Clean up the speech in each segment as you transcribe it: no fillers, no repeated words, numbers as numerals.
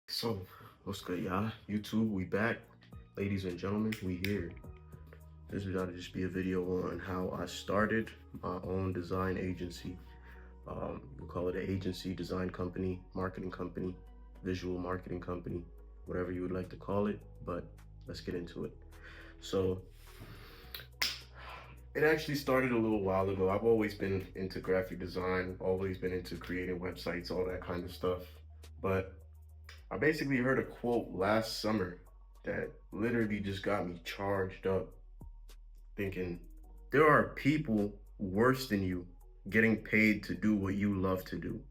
So, what's good, y'all? YouTube, we back. Ladies and gentlemen, we here. This is gotta just be a video on how I started my own design agency. We call it an agency, design company, marketing company, visual marketing company, whatever you would like to call it. But let's get into it. So, it actually started a little while ago. I've always been into graphic design, always been into creating websites, all that kind of stuff. But I basically heard a quote last summer that literally just got me charged up, thinking there are people worse than you getting paid to do what you love to do.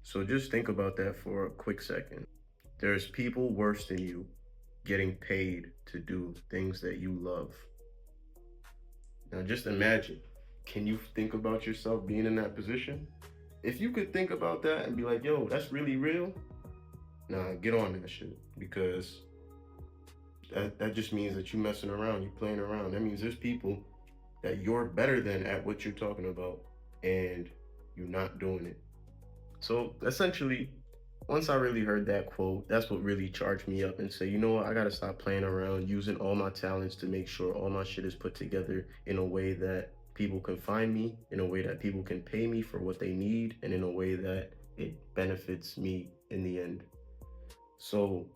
So just think about that for a quick second. There's people worse than you getting paid to do things that you love. Now just imagine, can you think about yourself being in that position? If you could think about that and be like, yo, that's really real, nah, get on that shit. Because that just means that you messing around, you playing around. That means there's people that you're better than at what you're talking about, and you're not doing it. So essentially, once I really heard that quote, that's what really charged me up and say, you know what, I gotta stop playing around, using all my talents to make sure all my shit is put together in a way that people can find me, in a way that people can pay me for what they need, and in a way that it benefits me in the end. So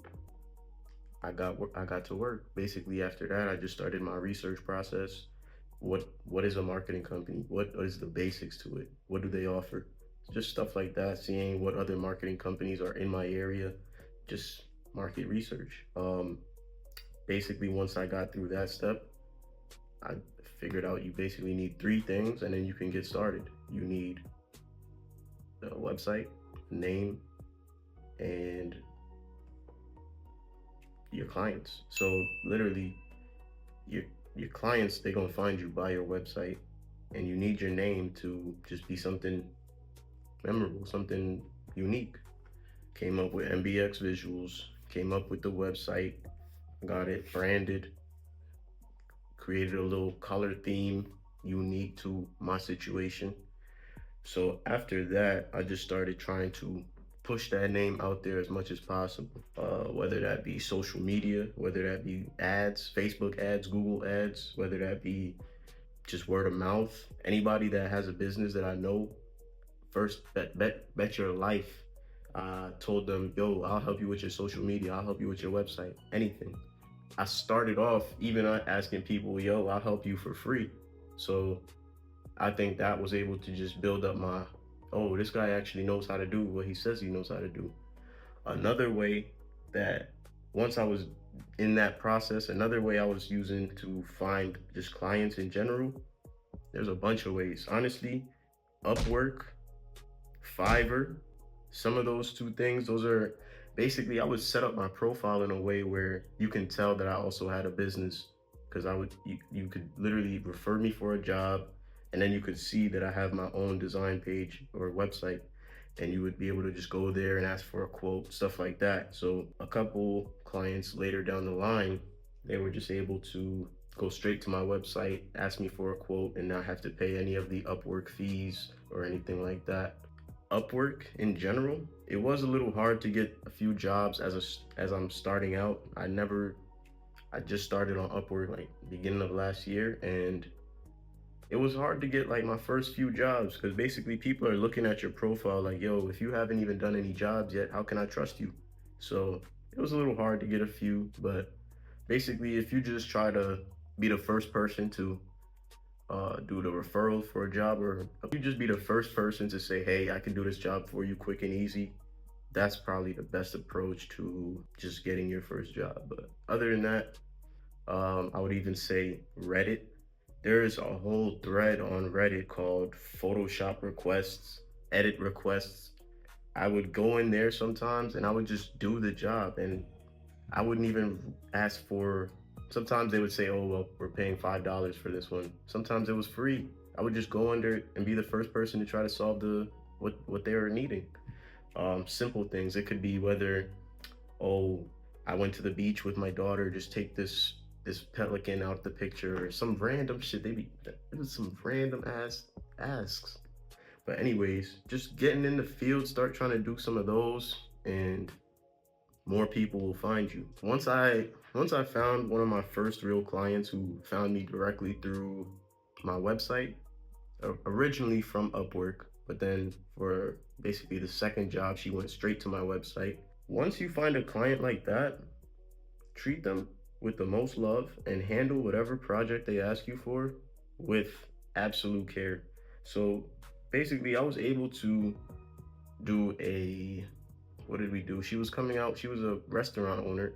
I got to work. Basically, after that, I just started my research process. What is a marketing company? What is the basics to it? What do they offer? Just stuff like that. Seeing what other marketing companies are in my area. Just market research. Basically, once I got through that step, I figured out you basically need three things, and then you can get started. You need a website, name, and your clients. So literally, your your clients, they're gonna find you by your website, and you need your name to just be something memorable, something unique. Came up with MBX visuals, came up with the website, got it branded, created a little color theme unique to my situation. So after that, I just started trying to push that name out there as much as possible. Whether that be social media, whether that be ads, Facebook ads, Google ads, whether that be just word of mouth. Anybody that has a business that I know, first bet your life. Told them, yo, I'll help you with your social media. I'll help you with your website. Anything. I started off even asking people, yo, I'll help you for free. So I think that was able to just build up my, oh, this guy actually knows how to do what he says he knows how to do. Another way that once I was in that process, another way I was using to find just clients in general, there's a bunch of ways. Honestly, Upwork, Fiverr, some of those two things, those are basically, I would set up my profile in a way where you can tell that I also had a business, because you could literally refer me for a job, and then you could see that I have my own design page or website, and you would be able to just go there and ask for a quote, stuff like that. So a couple clients later down the line, they were just able to go straight to my website, ask me for a quote, and not have to pay any of the Upwork fees or anything like that. Upwork in general, it was a little hard to get a few jobs as I'm starting out. I just started on Upwork like beginning of last year, and it was hard to get like my first few jobs because basically people are looking at your profile like, yo, if you haven't even done any jobs yet, how can I trust you? So it was a little hard to get a few, but basically if you just try to be the first person to do the referral for a job, or if you just be the first person to say, hey, I can do this job for you quick and easy, that's probably the best approach to just getting your first job. But other than that, I would even say Reddit. There's a whole thread on Reddit called Photoshop requests, edit requests. I would go in there sometimes and I would just do the job, and I wouldn't even ask for. Sometimes they would say, "Oh well, we're paying $5 for this one." Sometimes it was free. I would just go under and be the first person to try to solve what they were needing. Simple things. It could be whether, oh, I went to the beach with my daughter. Just take this pelican out the picture, or some random shit. It was some random ass asks. But anyways, just getting in the field, start trying to do some of those, and more people will find you. Once I found one of my first real clients who found me directly through my website, originally from Upwork, but then for basically the second job, she went straight to my website. Once you find a client like that, treat them with the most love and handle whatever project they ask you for with absolute care. So basically, I was able to do a what did we do? She was coming out, she was a restaurant owner.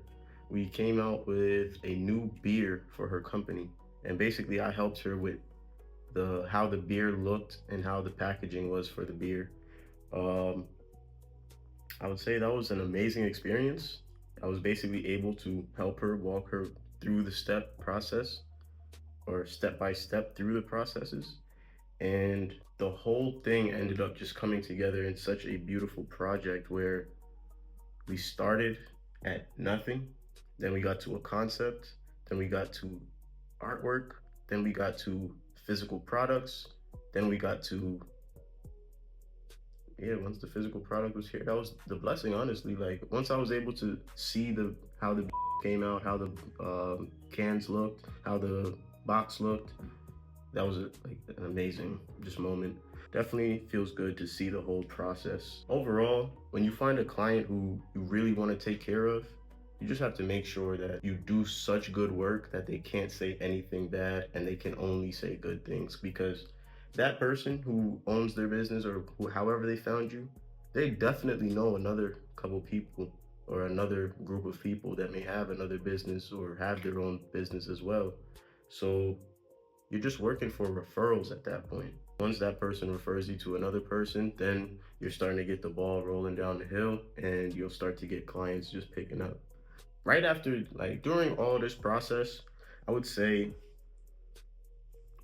We came out with a new beer for her company. And basically I helped her with the how the beer looked and how the packaging was for the beer. Um, I would say that was an amazing experience. I was basically able to help her walk her through the step process or step by step through the processes. And the whole thing ended up just coming together in such a beautiful project where we started at nothing, then we got to a concept, then we got to artwork, then we got to physical products, then we got to once the physical product was here, that was the blessing, honestly. Like once I was able to see the how the came out, how the cans looked, how the box looked, that was like an amazing just moment. Definitely feels good to see the whole process. Overall, when you find a client who you really want to take care of, you just have to make sure that you do such good work that they can't say anything bad and they can only say good things, because that person who owns their business or who, however they found you, they definitely know another couple people or another group of people that may have another business or have their own business as well. So you're just working for referrals at that point. Once that person refers you to another person, then you're starting to get the ball rolling down the hill and you'll start to get clients just picking up. Right after, like during all this process, I would say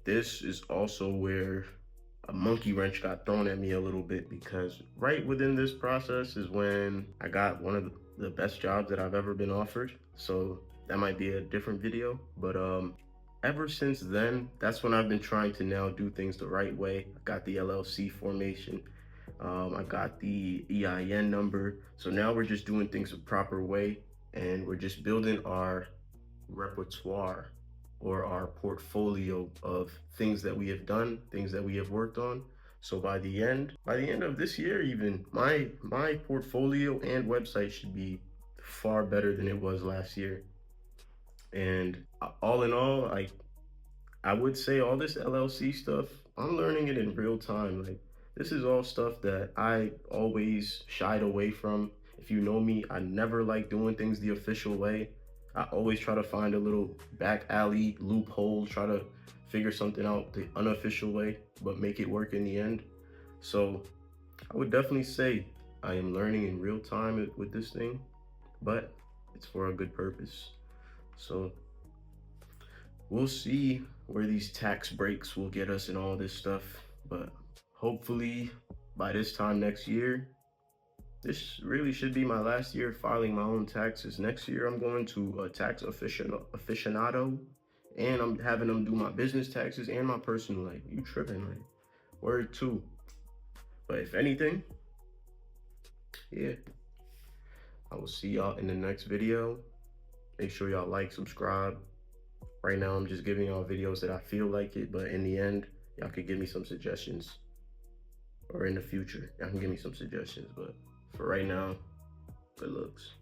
this is also where a monkey wrench got thrown at me a little bit, because right within this process is when I got one of the best jobs that I've ever been offered. So that might be a different video, but ever since then, that's when I've been trying to now do things the right way. I got the LLC formation. I got the EIN number. So now we're just doing things the proper way, and we're just building our repertoire or our portfolio of things that we have done, things that we have worked on. So by the end of this year, even my portfolio and website should be far better than it was last year. And all in all, I would say all this LLC stuff, I'm learning it in real time. Like, this is all stuff that I always shied away from. If you know me, I never like doing things the official way. I always try to find a little back alley loophole, try to figure something out the unofficial way, but make it work in the end. So I would definitely say I am learning in real time with this thing, but it's for a good purpose. So we'll see where these tax breaks will get us and all this stuff. But hopefully by this time next year, this really should be my last year filing my own taxes. Next year, I'm going to a tax aficionado, and I'm having them do my business taxes and my personal. Like, you tripping, like, word two. But if anything, yeah, I will see y'all in the next video. Make sure y'all like, subscribe. Right now, I'm just giving y'all videos that I feel like it, but in the end, y'all could give me some suggestions. Or in the future, y'all can give me some suggestions. But for right now, good looks.